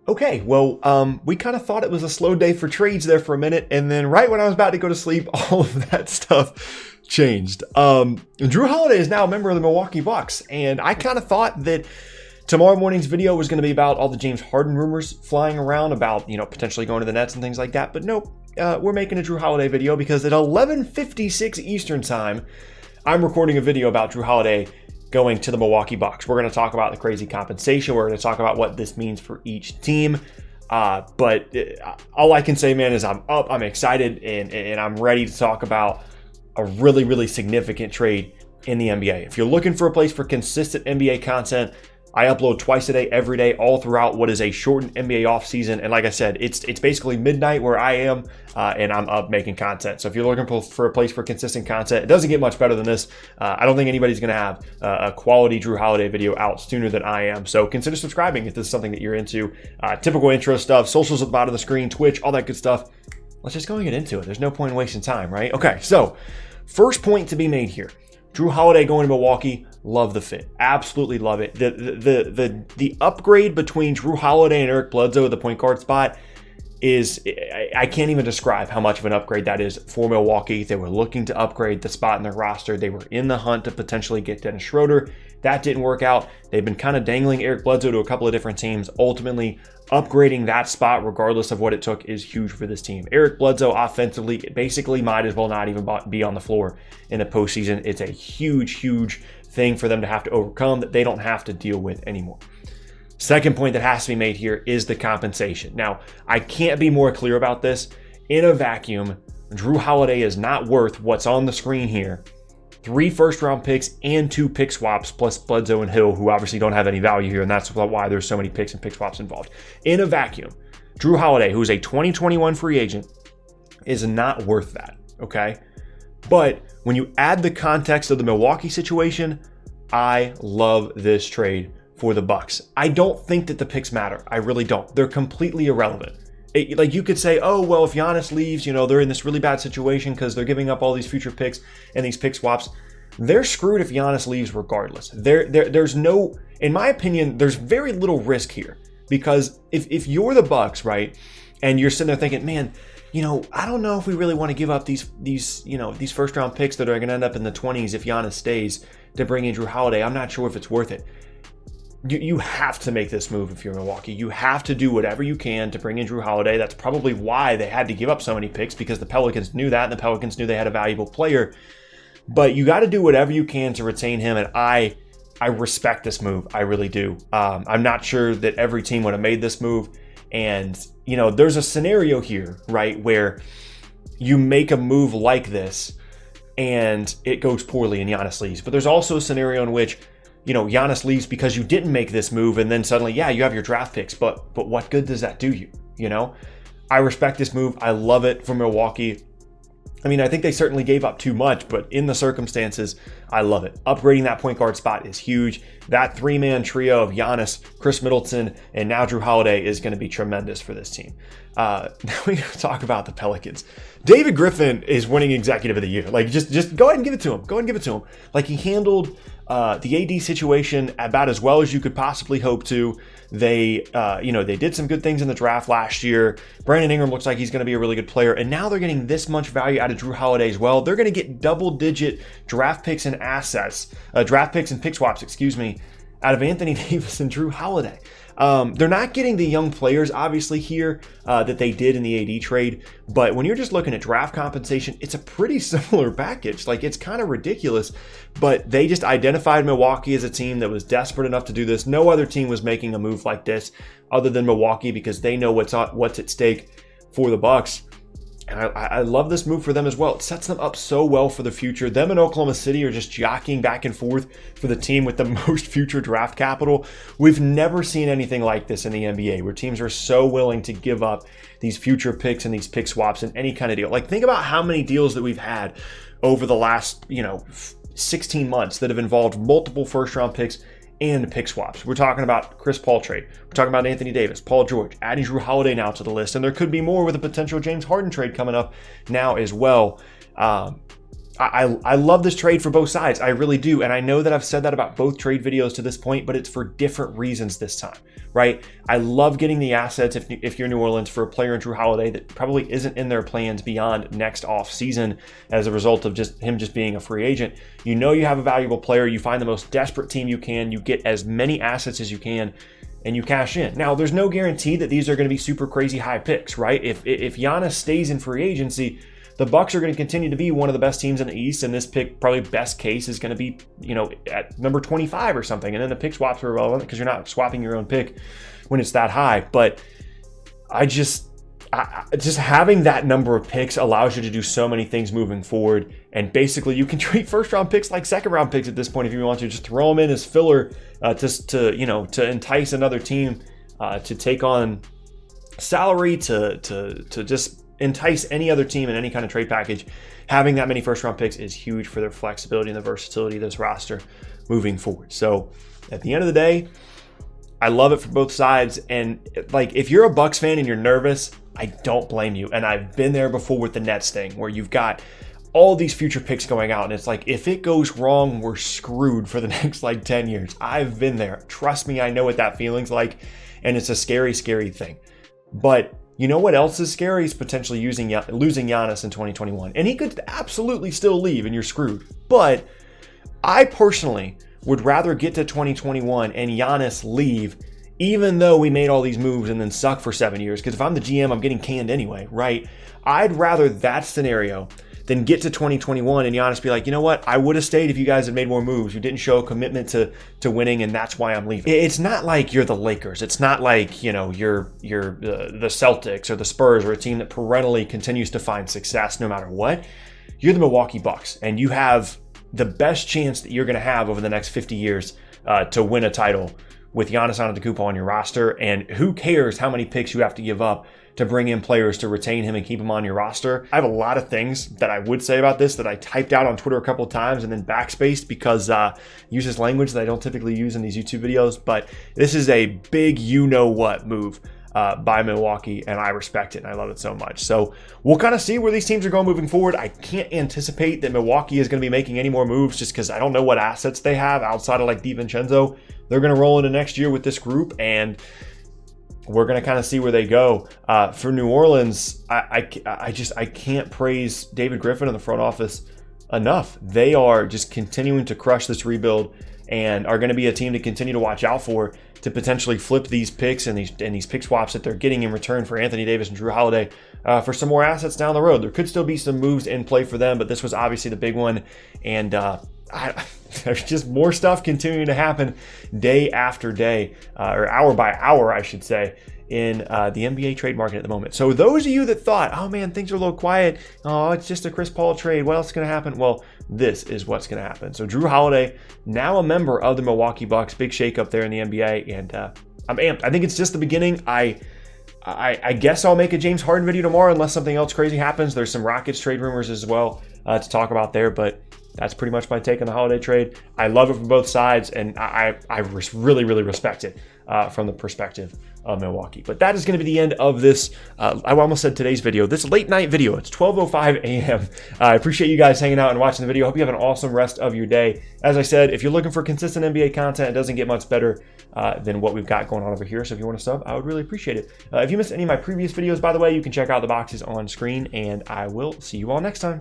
Okay, well, we kind of thought it was a slow day for trades there for a minute, and then right when I was about to go to sleep, all of that stuff changed. Jrue Holiday is now a member of the Milwaukee Bucks, and I kind of thought that tomorrow morning's video was going to be about all the James Harden rumors flying around about, potentially going to the Nets and things like that, but nope, we're making a Jrue Holiday video because at 11:56 Eastern Time, I'm recording a video about Jrue Holiday going to the Milwaukee Bucks. We're going to talk about the crazy compensation. We're going to talk about what this means for each team. But all I can say, man, is I'm up, I'm excited, and I'm ready to talk about a really, really significant trade in the NBA. If you're looking for a place for consistent NBA content, I upload twice a day, every day, all throughout what is a shortened NBA offseason. And like I said, it's basically midnight where I am, and I'm up making content. So if you're looking for a place for consistent content, it doesn't get much better than this. I don't think anybody's going to have a quality Jrue Holiday video out sooner than I am. So consider subscribing if this is something that you're into. Typical intro stuff, socials at the bottom of the screen, Twitch, all that good stuff. Let's just go and get into it. There's no point in wasting time, right? Okay, so first point to be made here. Jrue Holiday going to Milwaukee, love the fit. Absolutely love it. The upgrade between Jrue Holiday and Eric Bledsoe at the point guard spot is, I can't even describe how much of an upgrade that is for Milwaukee. They were looking to upgrade the spot in their roster. They were in the hunt to potentially get Dennis Schroeder. That didn't work out. They've been kind of dangling Eric Bledsoe to a couple of different teams. Ultimately, upgrading that spot, regardless of what it took, is huge for this team. Eric Bledsoe offensively basically might as well not even be on the floor in the postseason. It's a huge, huge thing for them to have to overcome that they don't have to deal with anymore. Second point that has to be made here is the compensation. Now, I can't be more clear about this. In a vacuum, Jrue Holiday is not worth what's on the screen here. 3 first-round picks and 2 pick swaps, plus Bledsoe and Hill, who obviously don't have any value here, and that's why there's so many picks and pick swaps involved. In a vacuum, Jrue Holiday, who's a 2021 free agent, is not worth that, okay? But when you add the context of the Milwaukee situation, I love this trade for the Bucks. I don't think that the picks matter. I really don't. They're completely irrelevant. Like you could say, oh, well, if Giannis leaves, they're in this really bad situation because they're giving up all these future picks and these pick swaps. They're screwed if Giannis leaves regardless. There's no, in my opinion, there's very little risk here because if you're the Bucks, right, and you're sitting there thinking, man, I don't know if we really want to give up these first round picks that are going to end up in the 20s if Giannis stays to bring in Jrue Holiday. I'm not sure if it's worth it. You have to make this move if you're Milwaukee. You have to do whatever you can to bring in Jrue Holiday. That's probably why they had to give up so many picks, because the Pelicans knew that, and the Pelicans knew they had a valuable player. But you got to do whatever you can to retain him, and I respect this move. I really do. I'm not sure that every team would have made this move. And, there's a scenario here, right, where you make a move like this and it goes poorly and Giannis leaves. But there's also a scenario in which Giannis leaves because you didn't make this move, and then suddenly, yeah, you have your draft picks, but what good does that do you? I respect this move. I love it for Milwaukee. I mean, I think they certainly gave up too much, but in the circumstances, I love it. Upgrading that point guard spot is huge. That 3-man trio of Giannis, Chris Middleton, and now Jrue Holiday is going to be tremendous for this team. Now we talk about the Pelicans. David Griffin is winning Executive of the Year. Like, just go ahead and give it to him. Go ahead and give it to him. Like, he handled the AD situation about as well as you could possibly hope to. They did some good things in the draft last year. Brandon Ingram looks like he's going to be a really good player, and now they're getting this much value out of Jrue Holiday as well. They're going to get double-digit draft picks and pick swaps, out of Anthony Davis and Jrue Holiday. They're not getting the young players, obviously, here that they did in the AD trade. But when you're just looking at draft compensation, it's a pretty similar package. Like, it's kind of ridiculous. But they just identified Milwaukee as a team that was desperate enough to do this. No other team was making a move like this other than Milwaukee, because they know what's at stake for the Bucks. And I love this move for them as well. It sets them up so well for the future. Them and Oklahoma City are just jockeying back and forth for the team with the most future draft capital. We've never seen anything like this in the NBA, where teams are so willing to give up these future picks and these pick swaps in any kind of deal. Like, think about how many deals that we've had over the last, 16 months that have involved multiple first-round picks and pick swaps. We're talking about Chris Paul trade. We're talking about Anthony Davis, Paul George, adding Jrue Holiday now to the list, and there could be more with a potential James Harden trade coming up now as well. I love this trade for both sides. I really do. And I know that I've said that about both trade videos to this point, but it's for different reasons this time, right? I love getting the assets if you're New Orleans for a player in Jrue Holiday that probably isn't in their plans beyond next offseason as a result of just him being a free agent. You know you have a valuable player. You find the most desperate team you can. You get as many assets as you can, and you cash in. Now, there's no guarantee that these are going to be super crazy high picks, right? If Giannis stays in free agency, the Bucks are going to continue to be one of the best teams in the East, and this pick, probably best case, is going to be, at number 25 or something. And then the pick swaps are relevant because you're not swapping your own pick when it's that high. But just having that number of picks allows you to do so many things moving forward. And basically, you can treat first-round picks like second-round picks at this point if you want to. Just throw them in as filler to entice another team to take on salary, to just entice any other team in any kind of trade package. Having that many first-round picks is huge for their flexibility and the versatility of this roster moving forward. So at the end of the day, I love it for both sides. And if you're a Bucks fan and you're nervous, I don't blame you. And I've been there before with the Nets thing, where you've got all these future picks going out, and it's like, if it goes wrong, we're screwed for the next 10 years. I've been there. Trust me, I know what that feeling's like, and it's a scary, scary thing. But you know what else is scary? Is potentially losing Giannis in 2021. And he could absolutely still leave and you're screwed. But I personally would rather get to 2021 and Giannis leave, even though we made all these moves and then suck for 7 years. Because if I'm the GM, I'm getting canned anyway, right? I'd rather that scenario than get to 2021 and Giannis be like, you know what? I would have stayed if you guys had made more moves. You didn't show a commitment to winning, and that's why I'm leaving. It's not like you're the Lakers. It's not like, you're the Celtics or the Spurs, or a team that perennially continues to find success no matter what. You're the Milwaukee Bucks, and you have the best chance that you're going to have over the next 50 years to win a title with Giannis Antetokounmpo on your roster. And who cares how many picks you have to give up to bring in players to retain him and keep him on your roster. I have a lot of things that I would say about this that I typed out on Twitter a couple of times and then backspaced because uses language that I don't typically use in these YouTube videos. But this is a big you-know-what move by Milwaukee, and I respect it and I love it so much. So we'll kind of see where these teams are going moving forward. I can't anticipate that Milwaukee is going to be making any more moves just because I don't know what assets they have outside of DiVincenzo. They're going to roll into next year with this group, and we're going to kind of see where they go. For New Orleans, I can't praise David Griffin and the front office enough. They are just continuing to crush this rebuild and are going to be a team to continue to watch out for, to potentially flip these picks and these pick swaps that they're getting in return for Anthony Davis and Jrue Holiday for some more assets down the road. There could still be some moves in play for them, but this was obviously the big one. And there's just more stuff continuing to happen day after day, or hour by hour, I should say, in the NBA trade market at the moment. So those of you that thought, oh man, things are a little quiet, oh, it's just a Chris Paul trade, what else is going to happen? Well, this is what's going to happen. So Jrue Holiday, now a member of the Milwaukee Bucks, big shakeup there in the NBA, and I'm amped. I think it's just the beginning. I guess I'll make a James Harden video tomorrow unless something else crazy happens. There's some Rockets trade rumors as well to talk about there, but that's pretty much my take on the Holiday trade. I love it from both sides, and I really, really respect it from the perspective of Milwaukee. But that is going to be the end of this, I almost said today's video, this late night video. It's 12:05 a.m. I appreciate you guys hanging out and watching the video. Hope you have an awesome rest of your day. As I said, if you're looking for consistent NBA content, it doesn't get much better than what we've got going on over here. So if you want to sub, I would really appreciate it. If you missed any of my previous videos, by the way, you can check out the boxes on screen, and I will see you all next time.